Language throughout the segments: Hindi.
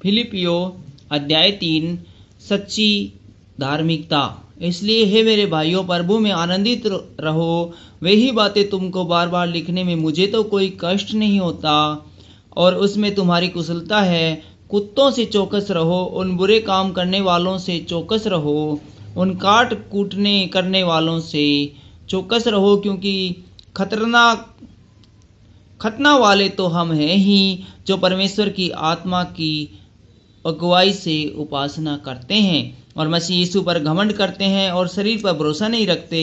फिलिपियो अध्याय 3 सच्ची धार्मिकता। इसलिए हे मेरे भाइयों, प्रभु में आनंदित रहो। वही बातें तुमको बार बार लिखने में मुझे तो कोई कष्ट नहीं होता और उसमें तुम्हारी कुशलता है। कुत्तों से चौकस रहो, उन बुरे काम करने वालों से चौकस रहो, उन काट कूटने करने वालों से चौकस रहो, क्योंकि खतना वाले तो हम हैं ही जो परमेश्वर की आत्मा की अगुवाई से उपासना करते हैं और मसीह यीशु पर घमंड करते हैं और शरीर पर भरोसा नहीं रखते।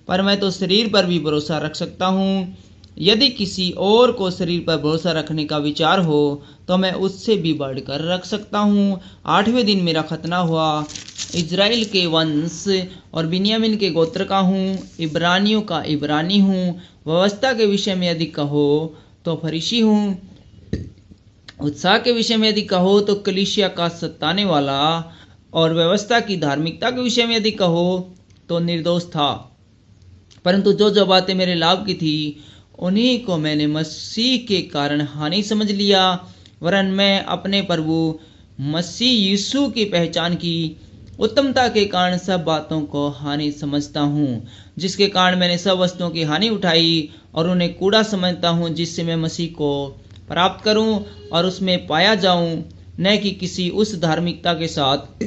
पर मैं तो शरीर पर भी भरोसा रख सकता हूँ। यदि किसी और को शरीर पर भरोसा रखने का विचार हो तो मैं उससे भी बढ़कर रख सकता हूँ। 8वें दिन मेरा खतना हुआ। इज़राइल के वंश और बिन्यामीन के गोत्र का हूँ, इब्रानियों का इब्रानी हूँ। व्यवस्था के विषय में यदि कहो तो फरीसी हूँ, उत्साह के विषय में यदि कहो तो कलीसिया का सताने वाला, और व्यवस्था की धार्मिकता के विषय में यदि कहो तो निर्दोष था। परंतु जो बातें मेरे लाभ की थी उन्हीं को मैंने मसीह के कारण हानि समझ लिया, वरन मैं अपने प्रभु मसीह यीशु की पहचान की उत्तमता के कारण सब बातों को हानि समझता हूँ, जिसके कारण मैंने सब वस्तुओं की हानि उठाई और उन्हें कूड़ा समझता हूँ, जिससे मैं मसीह को प्राप्त करूं और उसमें पाया जाऊं, न कि किसी उस धार्मिकता के साथ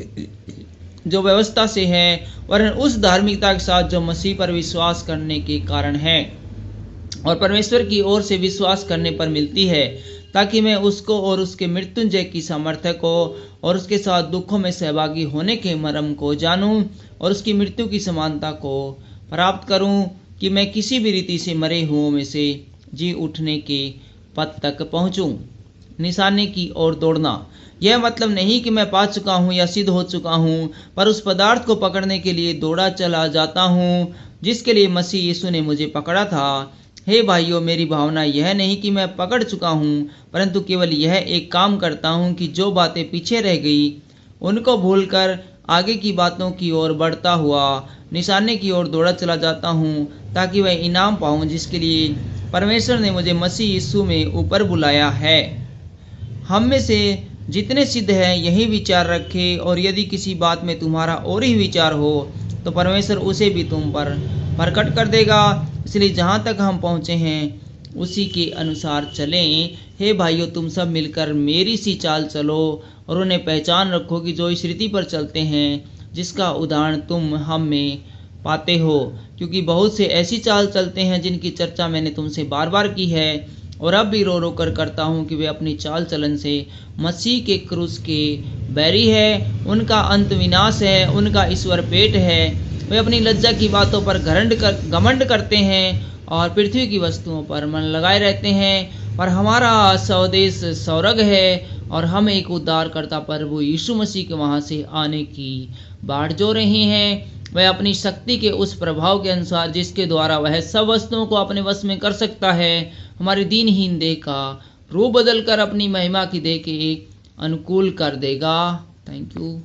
जो व्यवस्था से है, वरन उस धार्मिकता के साथ जो मसीह पर विश्वास करने के कारण है और परमेश्वर की ओर से विश्वास करने पर मिलती है, ताकि मैं उसको और उसके मृत्युंजय की सामर्थ्य को और उसके साथ दुखों में सहभागी होने के मर्म को जानूं और उसकी मृत्यु की समानता को प्राप्त करूं, कि मैं किसी भी रीति से मरे हुओं में से जी उठने के पद तक पहुंचूं। निशाने की ओर दौड़ना। यह मतलब नहीं कि मैं पा चुका हूं या सिद्ध हो चुका हूं, पर उस पदार्थ को पकड़ने के लिए दौड़ा चला जाता हूं जिसके लिए मसीह यीशु ने मुझे पकड़ा था। हे भाइयों, मेरी भावना यह नहीं कि मैं पकड़ चुका हूं, परंतु केवल यह एक काम करता हूं कि जो बातें पीछे रह गई उनको भूलकर आगे की बातों की ओर बढ़ता हुआ निशाने की ओर दौड़ा चला जाता हूं, ताकि वह इनाम पाऊं जिसके लिए परमेश्वर ने मुझे मसीह यीशु में ऊपर बुलाया है। हम में से जितने सिद्ध हैं यही विचार रखें, और यदि किसी बात में तुम्हारा और ही विचार हो तो परमेश्वर उसे भी तुम पर प्रकट कर देगा। इसलिए जहाँ तक हम पहुँचे हैं उसी के अनुसार चलें। हे भाइयों, तुम सब मिलकर मेरी सी चाल चलो और उन्हें पहचान रखो कि जो इस रीति पर चलते हैं जिसका उदाहरण तुम हम में पाते हो, क्योंकि बहुत से ऐसी चाल चलते हैं जिनकी चर्चा मैंने तुमसे बार बार की है और अब भी रो रो कर करता हूँ कि वे अपनी चाल चलन से मसीह के क्रूस के बैरी है। उनका अंत विनाश है, उनका ईश्वर पेट है। वे अपनी लज्जा की बातों पर घमंड करते हैं और पृथ्वी की वस्तुओं पर मन लगाए रहते हैं। पर हमारा स्वदेश स्वर्ग है और हम एक उद्धारकर्ता प्रभु यीशु मसीह के वहाँ से आने की बाट जो रहे हैं। वह अपनी शक्ति के उस प्रभाव के अनुसार जिसके द्वारा वह सब वस्तुओं को अपने वश में कर सकता है, हमारे दीनहीन देह का रूप बदल कर अपनी महिमा की देह के अनुकूल कर देगा। Thank you.